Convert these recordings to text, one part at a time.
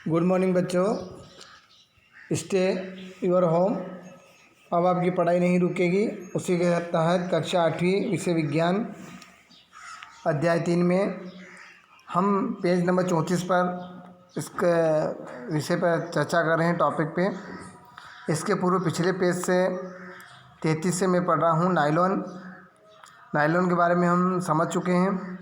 Good morning बच्चों, stay your home. अब आपकी पढ़ाई नहीं रुकेगी। उसी के तहत कक्षा 8वीं विषय विज्ञान अध्याय 3 में हम पेज नंबर 34 पर इसके विषय पर चर्चा कर रहे हैं, टॉपिक पे। इसके पूर्व पिछले पेज से 33 से मैं पढ़ रहा हूँ। नायलॉन के बारे में हम समझ चुके हैं।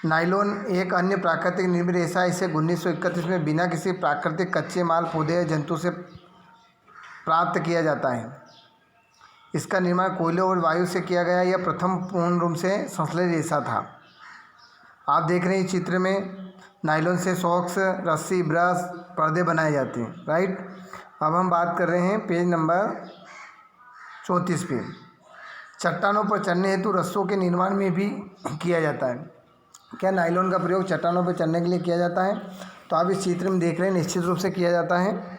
नायलॉन एक अन्य प्राकृतिक निर्मित रेशा है। इसे 1931 में बिना किसी प्राकृतिक कच्चे माल, पौधे या जंतु से प्राप्त किया जाता है। इसका निर्माण कोयले और वायु से किया गया। यह प्रथम पूर्ण रूप से संश्लेषित रेशा था। आप देख रहे हैं इस चित्र में नायलॉन से सॉक्स, रस्सी, ब्रश, पर्दे बनाए जाते हैं, राइट। अब हम बात कर रहे हैं पेज नंबर 34 पे। चट्टानों पर चढ़ने हेतु रस्सों के निर्माण में भी किया जाता है। क्या नायलॉन का प्रयोग चट्टानों पर चढ़ने के लिए किया जाता है? तो आप इस चित्र में देख रहे हैं, निश्चित रूप से किया जाता है।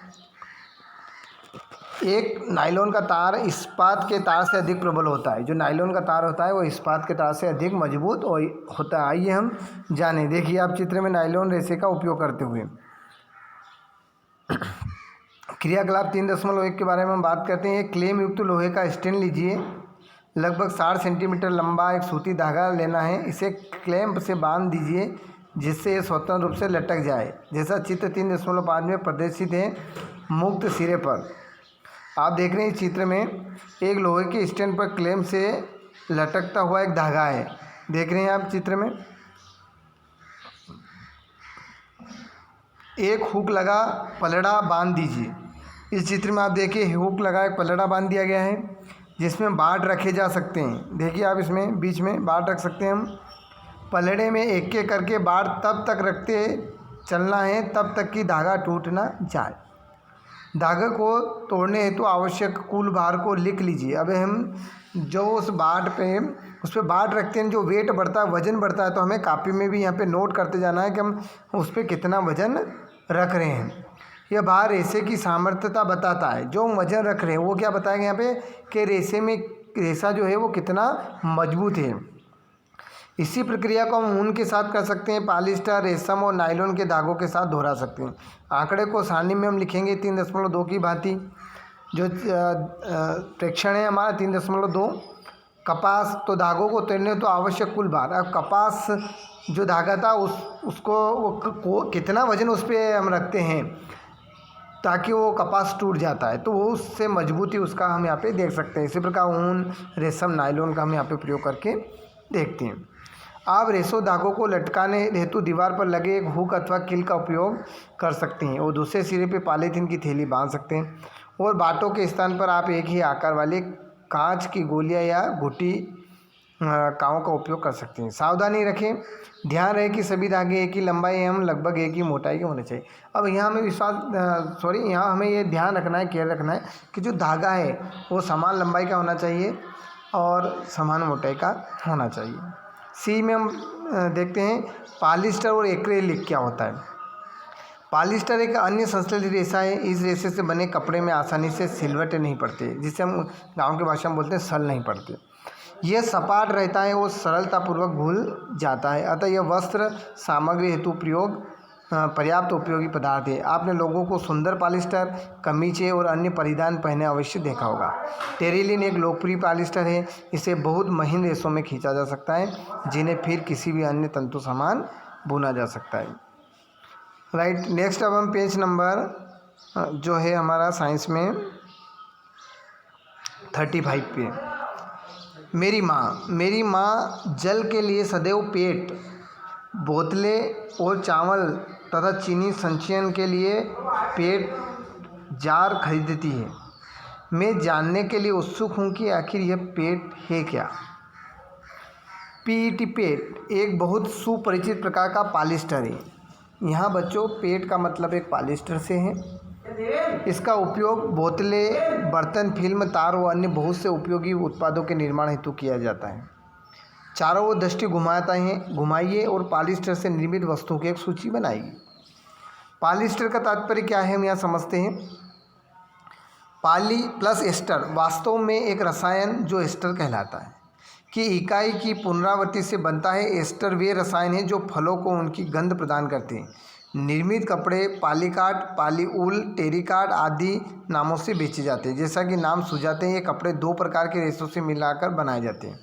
एक नायलॉन का तार इस्पात के तार से अधिक प्रबल होता है। जो नायलॉन का तार होता है वो इस्पात के तार से अधिक मजबूत होता है। आइए हम जानें। देखिए आप चित्र में नायलॉन रेशे का उपयोग करते हुए क्रियाकलाप 3.1 के बारे में हम बात करते हैं। एक क्लेम युक्त लोहे का स्टैंड लीजिए। लगभग 60 सेंटीमीटर लंबा एक सूती धागा लेना है। इसे क्लैंप से बांध दीजिए जिससे ये स्वतंत्र रूप से लटक जाए, जैसा चित्र 3.5 में प्रदर्शित है। मुक्त सिरे पर आप देख रहे हैं इस चित्र में एक लोहे के स्टैंड पर क्लैंप से लटकता हुआ एक धागा है। देख रहे हैं आप चित्र में एक हुक लगा पलड़ा बांध दीजिए। इस चित्र में आप देखिए हुक लगा एक पलड़ा बांध दिया गया है जिसमें बाट रखे जा सकते हैं। देखिए आप इसमें बीच में बाट रख सकते हैं हम। पलड़े में एक एक करके बाट तब तक रखते चलना है तब तक कि धागा टूट ना जाए। धागे को तोड़ने हेतु आवश्यक कुल भार को लिख लीजिए। अब हम जो उस पर बाट रखते हैं, जो वेट बढ़ता है, वजन बढ़ता है, तो हमें कापी में भी यहाँ पे नोट करते जाना है कि हम उस पर कितना वजन रख रहे हैं। यह भार रेशे की सामर्थ्यता बताता है। जो वजन रख रहे हैं वो क्या बताएगा यहाँ पे कि रेशा जो है वो कितना मजबूत है। इसी प्रक्रिया को हम ऊन के साथ कर सकते हैं। पॉलिएस्टर, रेशम और नायलॉन के धागों के साथ दोहरा सकते हैं। आंकड़े को सारणी में हम लिखेंगे 3.2 की भांति। जो प्रेक्षण है हमारा 3.2। कपास, तो धागों को तोड़ने तो आवश्यक कुल भार। अब कपास जो धागा था उसको कितना वजन उस पर हम रखते हैं ताकि वो कपास टूट जाता है, तो वो उससे मजबूती उसका हम यहाँ पे देख सकते हैं। इसी प्रकार ऊन, रेशम, नायलॉन का हम यहाँ पे प्रयोग करके देखते हैं। आप रेशों धागों को लटकाने हेतु दीवार पर लगे एक हुक अथवा कील का उपयोग कर सकते हैं और दूसरे सिरे पे पॉलीथीन की थैली बांध सकते हैं। और बाटों के स्थान पर आप एक ही आकार वाले कांच की गोलियां या घुटी काँव का उपयोग कर सकते हैं। सावधानी रखें, ध्यान रहे कि सभी धागे एक ही लंबाई एवं लगभग एक ही मोटाई के होने चाहिए। अब यहाँ हमें यहाँ हमें ये ध्यान रखना है, केयर रखना है कि जो धागा है वो समान लंबाई का होना चाहिए और समान मोटाई का होना चाहिए। सी में हम देखते हैं पॉलिएस्टर और एक्रेलिक क्या होता है। पॉलिएस्टर एक अन्य संश्लेषित रेशा है। इस रेशे से बने कपड़े में आसानी से सिलवटें नहीं पड़ते, जिसे हम गाँव की भाषा में बोलते हैं सल नहीं पड़ते। यह सपाट रहता है और सरलतापूर्वक घुल जाता है, अतः यह वस्त्र सामग्री हेतु पर्याप्त उपयोगी पदार्थ है। आपने लोगों को सुंदर पॉलिएस्टर कमीज़ें और अन्य परिधान पहने अवश्य देखा होगा। टेरिलिन एक लोकप्रिय पॉलिएस्टर है। इसे बहुत महीन रेशों में खींचा जा सकता है जिन्हें फिर किसी भी अन्य तंतु समान बुना जा सकता है, राइट। नेक्स्ट अब हम पेज नंबर जो है हमारा साइंस में 35 पे। मेरी माँ जल के लिए सदैव पेट, बोतलें और चावल तथा चीनी संचयन के लिए पेट जार खरीदती है। मैं जानने के लिए उत्सुक हूँ कि आखिर यह पेट है क्या। पीईटी पेट एक बहुत सुपरिचित प्रकार का पॉलिएस्टर है। यहाँ बच्चों पेट का मतलब एक पॉलिएस्टर से है। इसका उपयोग बोतलें, बर्तन, फिल्म, तार और अन्य बहुत से उपयोगी उत्पादों के निर्माण हेतु किया जाता है। चारों ओर दृष्टि घुमाइए और पॉलिएस्टर से निर्मित वस्तुओं की एक सूची बनाइए। पॉलिएस्टर का तात्पर्य क्या है हम यहाँ समझते हैं। पॉली प्लस एस्टर वास्तव में एक रसायन जो एस्टर कहलाता है की इकाई की पुनरावृत्ति से बनता है। एस्टर वे रसायन हैं जो फलों को उनकी गंध प्रदान करते हैं। निर्मित कपड़े पॉलीकाट, पॉलीवूल, टेरिकाट आदि नामों से बेचे जाते हैं। जैसा कि नाम सुझाते हैं, ये कपड़े दो प्रकार के रेशों से मिलाकर बनाए जाते हैं।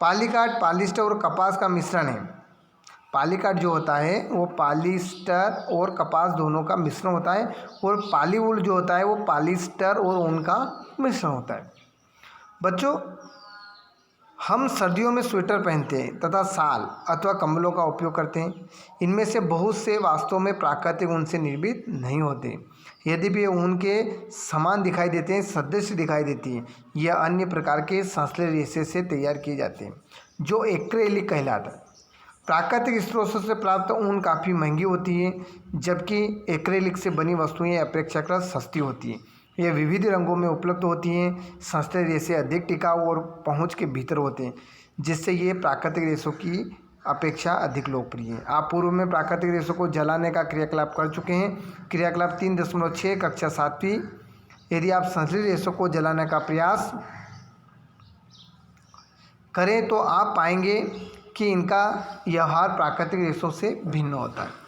पॉलीकाट पॉलिस्टर और कपास का मिश्रण है। पॉलीकाट जो होता है वो पॉलिस्टर और कपास दोनों का मिश्रण होता है, और पॉलीवूल जो होता है वो पॉलिस्टर और ऊन का मिश्रण होता है। बच्चों, हम सर्दियों में स्वेटर पहनते हैं तथा शाल अथवा कंबलों का उपयोग करते हैं। इनमें से बहुत से वास्तव में प्राकृतिक ऊन से निर्मित नहीं होते। यदि भी ऊन के समान दिखाई देते हैं, सदृश दिखाई देती है, यह अन्य प्रकार के संश्लेष रेशे से तैयार किए जाते हैं जो एक्रेलिक कहलाता है। प्राकृतिक स्रोतों से प्राप्त ऊन काफ़ी महंगी होती है, जबकि एक्रेलिक से बनी वस्तुएं अपेक्षाकृत सस्ती होती हैं। ये विविध रंगों में उपलब्ध होती हैं। संश्लेष रेशे अधिक टिकाऊ और पहुंच के भीतर होते हैं, जिससे ये प्राकृतिक रेशों की अपेक्षा अधिक लोकप्रिय है। आप पूर्व में प्राकृतिक रेशों को जलाने का क्रियाकलाप कर चुके हैं। क्रियाकलाप 3.6 कक्षा 7वीं। यदि आप संश्लेष रेशों को जलाने का प्रयास करें तो आप पाएंगे कि इनका व्यवहार प्राकृतिक रेशों से भिन्न होता है।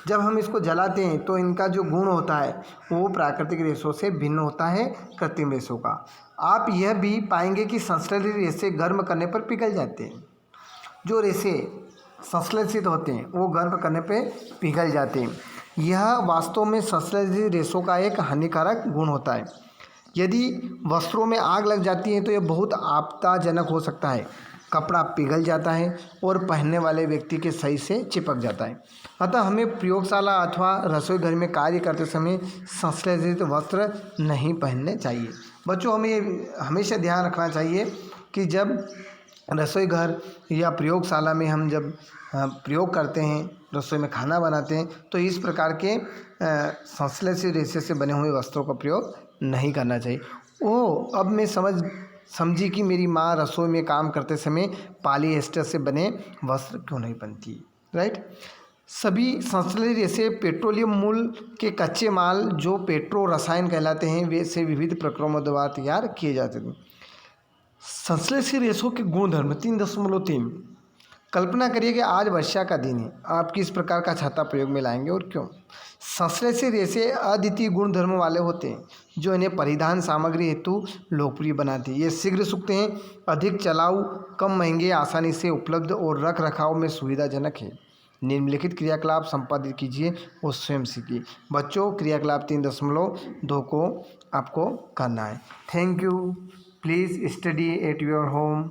जब हम इसको जलाते हैं तो इनका जो गुण होता है वो प्राकृतिक रेशों से भिन्न होता है कृत्रिम रेशों का। आप यह भी पाएंगे कि संश्लेषित रेशे गर्म करने पर पिघल जाते हैं। जो रेशे संश्लेषित होते हैं वो गर्म करने पे पिघल जाते हैं। यह वास्तव में संश्लेषित रेशों का एक हानिकारक गुण होता है। यदि वस्त्रों में आग लग जाती है तो यह बहुत आपत्तिजनक हो सकता है। कपड़ा पिघल जाता है और पहनने वाले व्यक्ति के सही से चिपक जाता है। अतः हमें प्रयोगशाला अथवा रसोई घर में कार्य करते समय संश्लेषित वस्त्र नहीं पहनने चाहिए। बच्चों, हमें हमेशा ध्यान रखना चाहिए कि जब रसोई घर या प्रयोगशाला में हम जब प्रयोग करते हैं, रसोई में खाना बनाते हैं, तो इस प्रकार के संश्लेषित रेशे से बने हुए वस्त्रों का प्रयोग नहीं करना चाहिए। अब मैं समझी कि मेरी माँ रसोई में काम करते समय पॉलीएस्टर से बने वस्त्र क्यों नहीं पहनती, राइट। सभी संश्लेषित रेशे पेट्रोलियम मूल के कच्चे माल जो पेट्रो रसायन कहलाते हैं वे से विविध प्रक्रियाओं द्वारा तैयार किए जाते हैं। संश्लेषित रेशों के गुणधर्म 3.3। कल्पना करिए कि आज वर्षा का दिन है, आप किस प्रकार का छाता प्रयोग में लाएंगे और क्यों। संश्लेषित रेशे अद्वितीय गुणधर्म वाले होते हैं जो इन्हें परिधान सामग्री हेतु लोकप्रिय बनाती है। ये शीघ्र सूखते हैं, अधिक चलाऊ, कम महंगे, आसानी से उपलब्ध और रख रखाव में सुविधाजनक है। निम्नलिखित क्रियाकलाप संपादित कीजिए और स्वयं सीखिए। बच्चों, क्रियाकलाप 3.2 को आपको करना है। Thank you. Please study at your home.